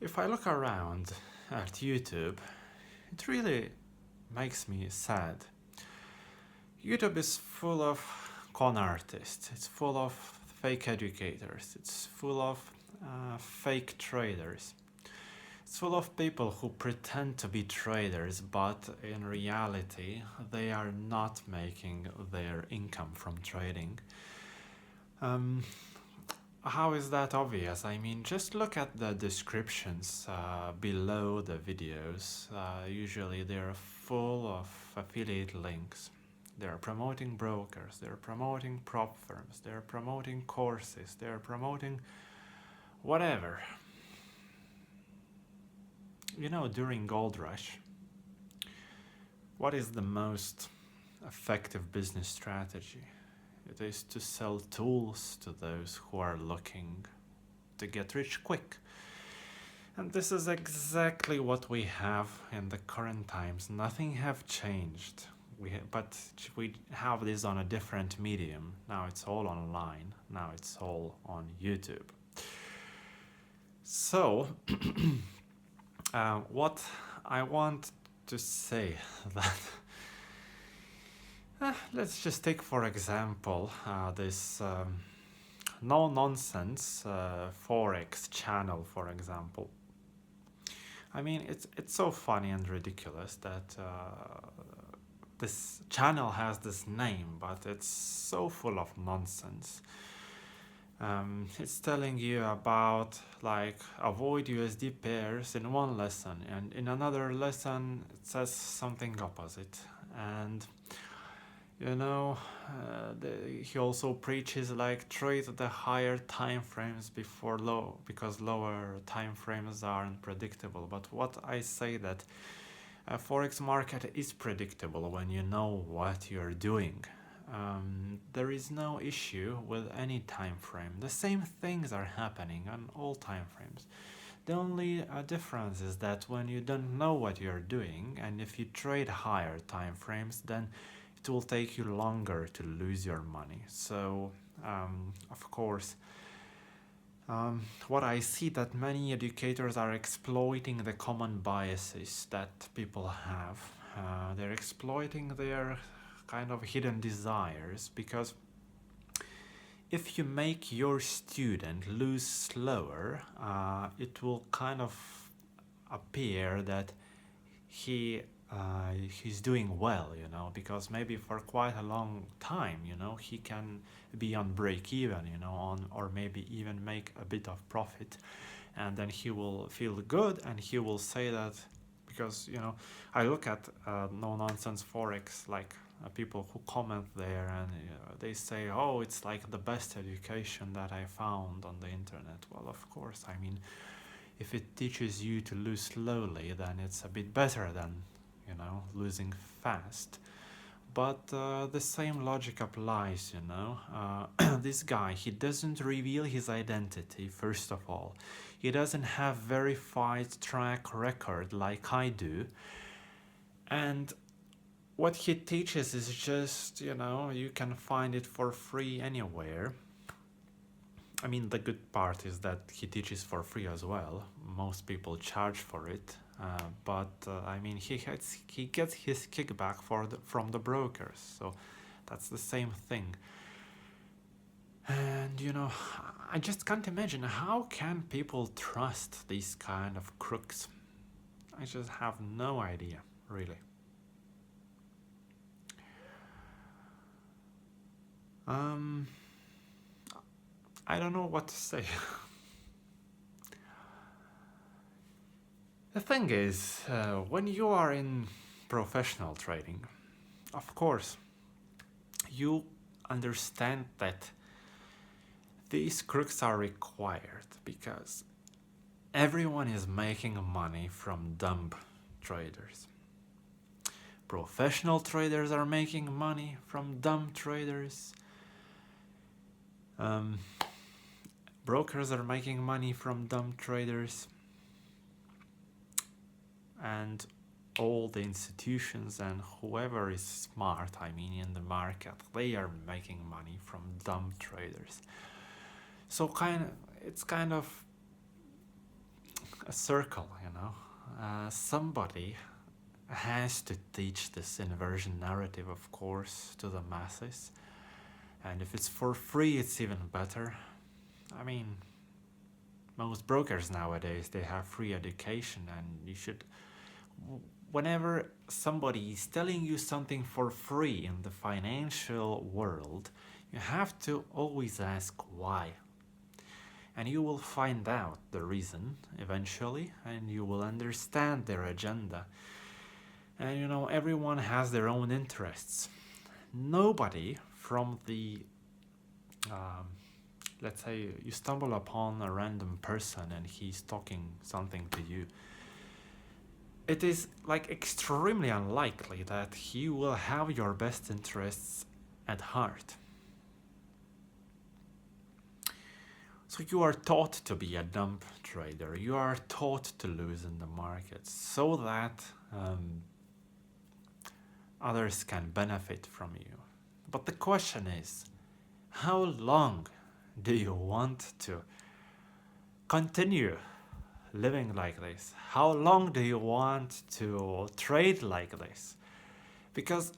If I look around at YouTube, it really makes me sad. YouTube is full of con artists, it's full of fake educators, it's full of fake traders. It's full of people who pretend to be traders, but in reality, they are not making their income from trading. How is that obvious? I mean, just look at the descriptions below the videos. Usually they're full of affiliate links. They're promoting brokers, they're promoting prop firms, they're promoting courses, they're promoting whatever. You know, during Gold Rush, what is the most effective business strategy? It is to sell tools to those who are looking to get rich quick. And this is exactly what we have in the current times. Nothing have changed. But we have this on a different medium. Now it's all online. Now it's all on YouTube. So, what I want to say that let's just take for example this no-nonsense forex channel, for example. I mean, it's so funny and ridiculous that this channel has this name, but it's so full of nonsense. It's telling you about like avoid USD pairs in one lesson, and in another lesson it says something opposite. And you know, he also preaches like trade the higher time frames before low, because lower time frames are unpredictable. But what I say that a forex market is predictable when you know what you're doing. There is no issue with any time frame. The same things are happening on all time frames. The only difference is that when you don't know what you're doing, and if you trade higher time frames, then it will take you longer to lose your money. So, of course, what I see that many educators are exploiting the common biases that people have. They're exploiting their kind of hidden desires, because if you make your student lose slower, it will kind of appear that he's doing well, you know, because maybe for quite a long time, you know, he can be on break even, you know, or maybe even make a bit of profit, and then he will feel good, and he will say that, because, you know, I look at no nonsense forex, like people who comment there, and they say, oh, it's like the best education that I found on the internet. Well, of course, I mean, if it teaches you to lose slowly, then it's a bit better than, you know, losing fast. But the same logic applies, you know. This guy, he doesn't reveal his identity, first of all. He doesn't have verified track record like I do. And what he teaches is just, you know, you can find it for free anywhere. I mean, the good part is that he teaches for free as well. Most people charge for it, but I mean, he gets his kickback from the brokers, so that's the same thing. And you know, I just can't imagine how can people trust these kind of crooks. I just have no idea, really. I don't know what to say. The thing is, when you are in professional trading, of course, you understand that these crooks are required, because everyone is making money from dumb traders. Professional traders are making money from dumb traders. Brokers are making money from dumb traders. And all the institutions and whoever is smart, I mean, in the market, they are making money from dumb traders. So it's kind of a circle, you know. Somebody has to teach this inversion narrative, of course, to the masses. And if it's for free, it's even better. I mean, most brokers nowadays, they have free education, and you should, whenever somebody is telling you something for free in the financial world, you have to always ask why. And you will find out the reason eventually, and you will understand their agenda. And you know, everyone has their own interests. Nobody from the, let's say you stumble upon a random person and he's talking something to you. It is like extremely unlikely that he will have your best interests at heart. So you are taught to be a dumb trader. You are taught to lose in the market so that others can benefit from you. But the question is, how long do you want to continue living like this? How long do you want to trade like this? Because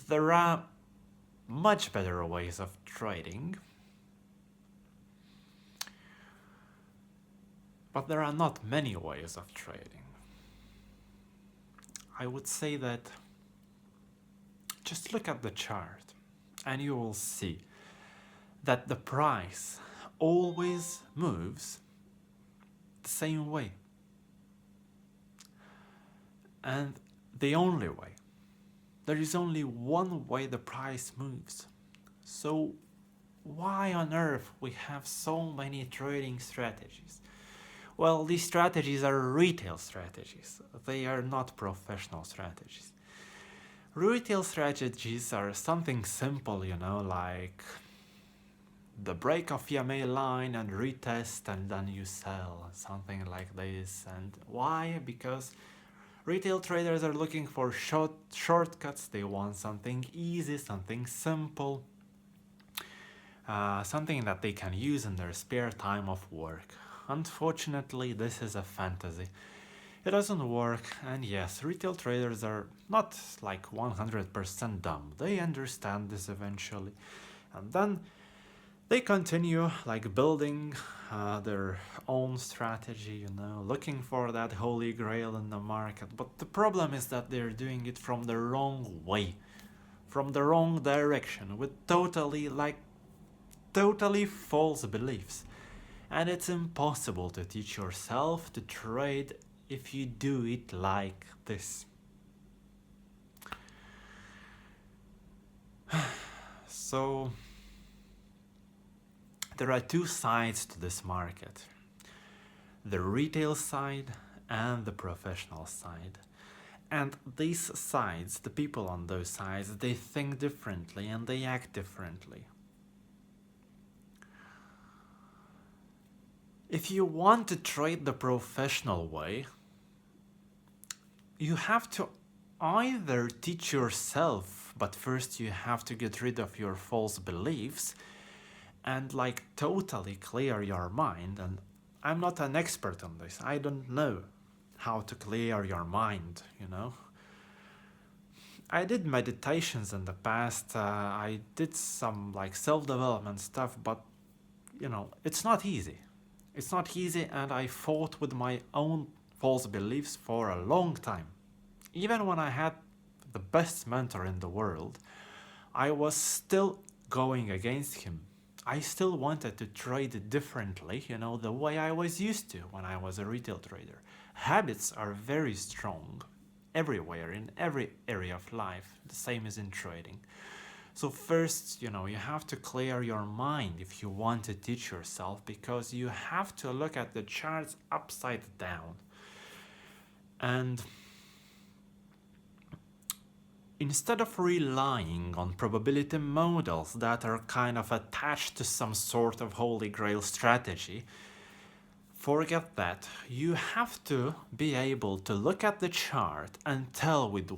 there are much better ways of trading, but there are not many ways of trading. I would say that just look at the chart and you will see that the price always moves the same way. And the only way. There is only one way the price moves. So why on earth we have so many trading strategies? Well, these strategies are retail strategies. They are not professional strategies. Retail strategies are something simple, you know, like the break of EMA line and retest and then you sell, something like this. And why? Because retail traders are looking for shortcuts. They want something easy, something simple, something that they can use in their spare time of work. Unfortunately, this is a fantasy. It doesn't work, and yes, retail traders are not like 100% dumb. They understand this eventually, and then they continue like building their own strategy, you know, looking for that holy grail in the market. But the problem is that they're doing it from the wrong way, from the wrong direction, with totally false beliefs. And it's impossible to teach yourself to trade if you do it like this. So there are two sides to this market: the retail side and the professional side. And these sides, the people on those sides, they think differently and they act differently. If you want to trade the professional way, you have to either teach yourself, but first you have to get rid of your false beliefs and like totally clear your mind. And I'm not an expert on this. I don't know how to clear your mind, you know. I did meditations in the past. I did some like self-development stuff, but you know, it's not easy. It's not easy, and I fought with my own false beliefs for a long time. Even when I had the best mentor in the world, I was still going against him. I still wanted to trade differently, you know, the way I was used to when I was a retail trader. Habits are very strong everywhere, in every area of life, the same as in trading. So first, you know, you have to clear your mind if you want to teach yourself, because you have to look at the charts upside down. And instead of relying on probability models that are kind of attached to some sort of holy grail strategy, forget that. You have to be able to look at the chart and tell with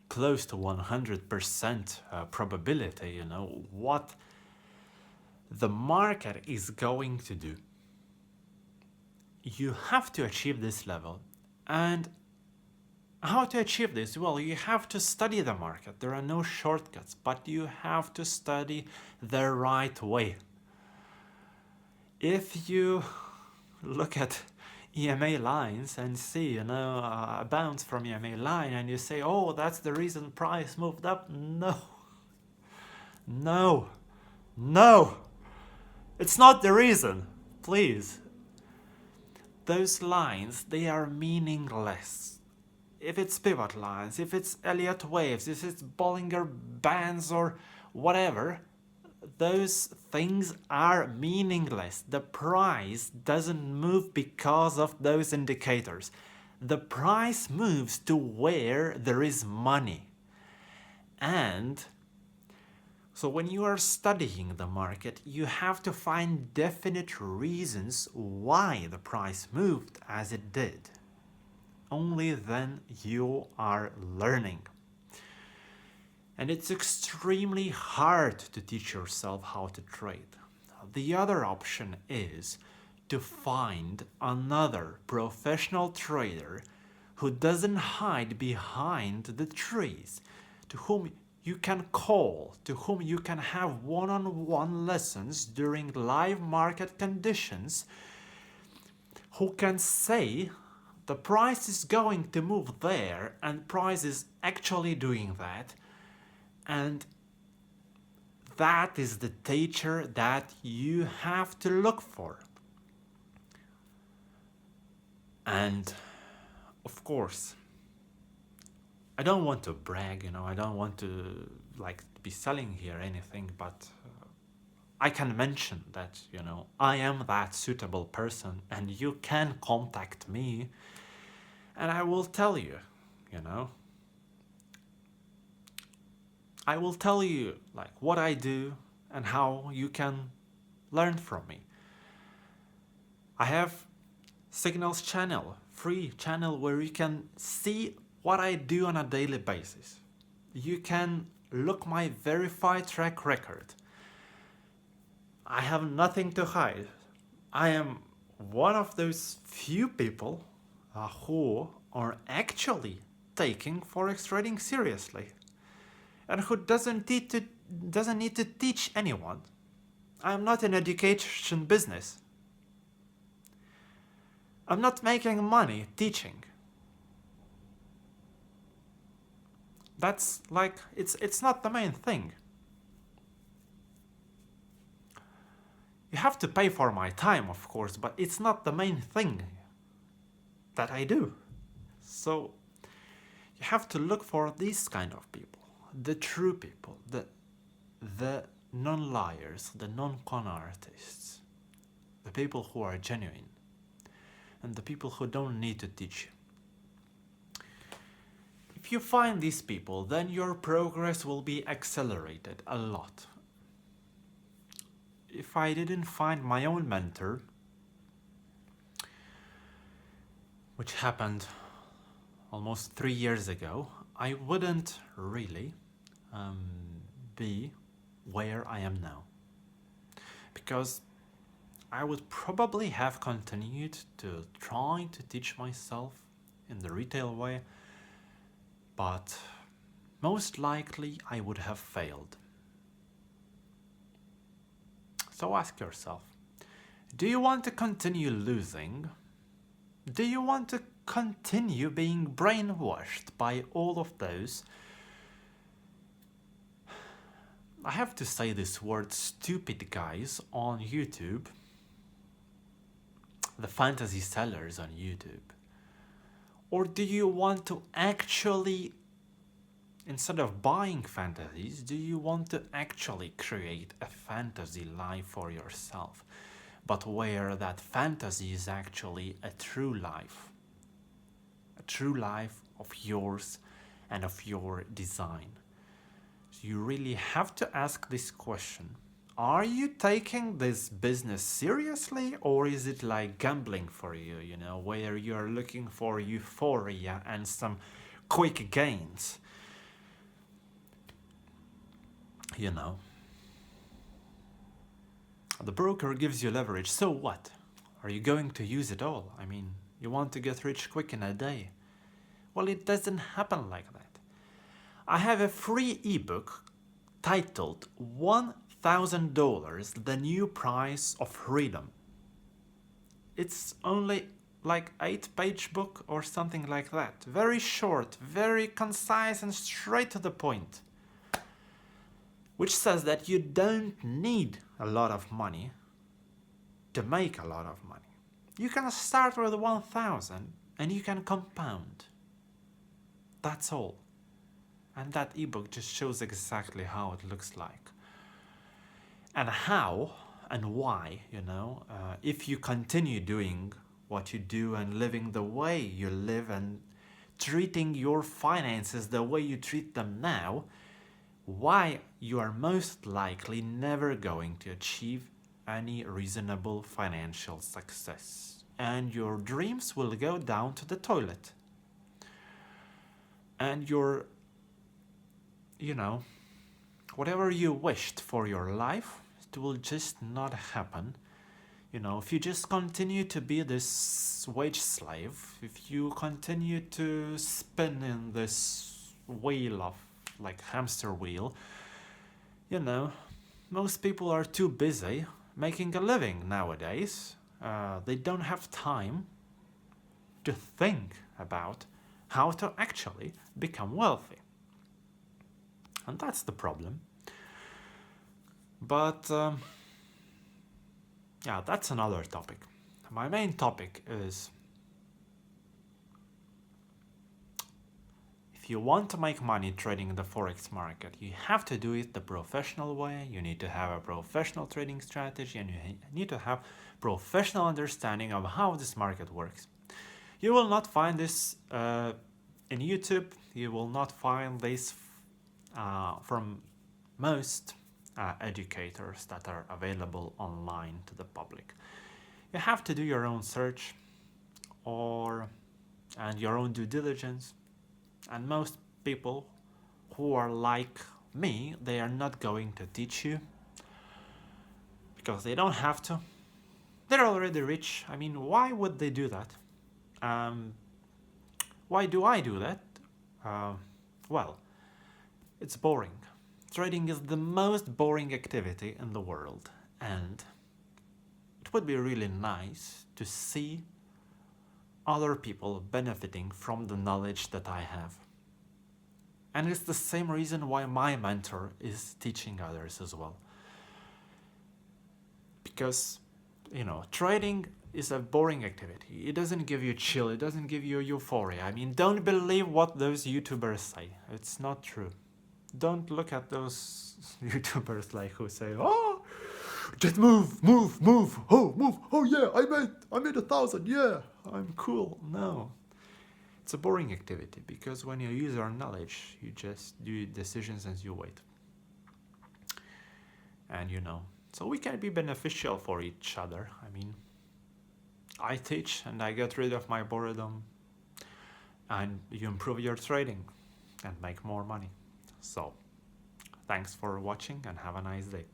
close to 100% probability, you know, what the market is going to do. you have to achieve this level. And how to achieve this? Well, you have to study the market. There are no shortcuts, but you have to study the right way. If you look at EMA lines and see, a bounce from EMA line and you say, oh, that's the reason price moved up. No. It's not the reason. Please. Those lines, they are meaningless. If it's pivot lines, if it's Elliott waves, if it's Bollinger Bands or whatever, those things are meaningless. The price doesn't move because of those indicators. The price moves to where there is money. And so when you are studying the market, you have to find definite reasons why the price moved as it did. Only then you are learning. And it's extremely hard to teach yourself how to trade. The other option is to find another professional trader who doesn't hide behind the trees, to whom you can call, to whom you can have one-on-one lessons during live market conditions, who can say the price is going to move there and price is actually doing that. And that is the teacher that you have to look for. And of course, I don't want to brag, I don't want to be selling here anything, but I can mention that, I am that suitable person and you can contact me and I will tell you, I will tell you what I do and how you can learn from me. I have Signals channel, free channel where you can see what I do on a daily basis. You can look my verified track record. I have nothing to hide. I am one of those few people who are actually taking forex trading seriously and who doesn't need to teach anyone. I am not in education business. I'm not making money teaching. That's it's not the main thing. You have to pay for my time, of course, but it's not the main thing that I do. So you have to look for these kind of people, the true people, the non-liars, the non-con artists, the people who are genuine, and the people who don't need to teach you. If you find these people, then your progress will be accelerated a lot. If I didn't find my own mentor, which happened almost 3 years ago, I wouldn't really be where I am now. Because I would probably have continued to try to teach myself in the retail way, but most likely I would have failed. So ask yourself, do you want to continue losing? Do you want to continue being brainwashed by all of those, I have to say this word, stupid guys on YouTube, the fantasy sellers on YouTube? Or do you want to actually, instead of buying fantasies, do you want to actually create a fantasy life for yourself, but where that fantasy is actually a true life of yours and of your design? So you really have to ask this question. Are you taking this business seriously, or is it like gambling for you, where you're looking for euphoria and some quick gains? The broker gives you leverage, so what? Are you going to use it all? I mean, you want to get rich quick in a day. Well, it doesn't happen like that. I have a free ebook titled $1,000, the new price of freedom. It's only like 8-page book or something like that. Very short, very concise and straight to the point. Which says that you don't need a lot of money to make a lot of money. You can start with 1,000 and you can compound. That's all. And that ebook just shows exactly how it looks like. And how and why, if you continue doing what you do and living the way you live and treating your finances the way you treat them now, why you are most likely never going to achieve any reasonable financial success. And your dreams will go down to the toilet. And your, whatever you wished for your life, it will just not happen. If you just continue to be this wage slave, if you continue to spin in this wheel of like hamster wheel, most people are too busy making a living nowadays. They don't have time to think about how to actually become wealthy. And that's the problem. But that's another topic. My main topic is, if you want to make money trading in the forex market, you have to do it the professional way. You need to have a professional trading strategy and you need to have professional understanding of how this market works. You will not find this in YouTube. You will not find this from most educators that are available online to the public. You have to do your own search and your own due diligence. And most people who are like me, they are not going to teach you because they don't have to. They're already rich. I mean, why would they do that? Why do I do that? Well, it's boring. Trading is the most boring activity in the world, and it would be really nice to see other people benefiting from the knowledge that I have. And it's the same reason why my mentor is teaching others as well. Because, trading is a boring activity. It doesn't give you chill, it doesn't give you euphoria. I mean, don't believe what those YouTubers say. It's not true. Don't look at those YouTubers who say, oh, just move, oh yeah, I made 1,000, yeah, I'm cool. No, it's a boring activity because when you use your knowledge, you just do decisions and you wait. And so we can be beneficial for each other. I mean, I teach and I get rid of my boredom, and you improve your trading and make more money. So, thanks for watching and have a nice day.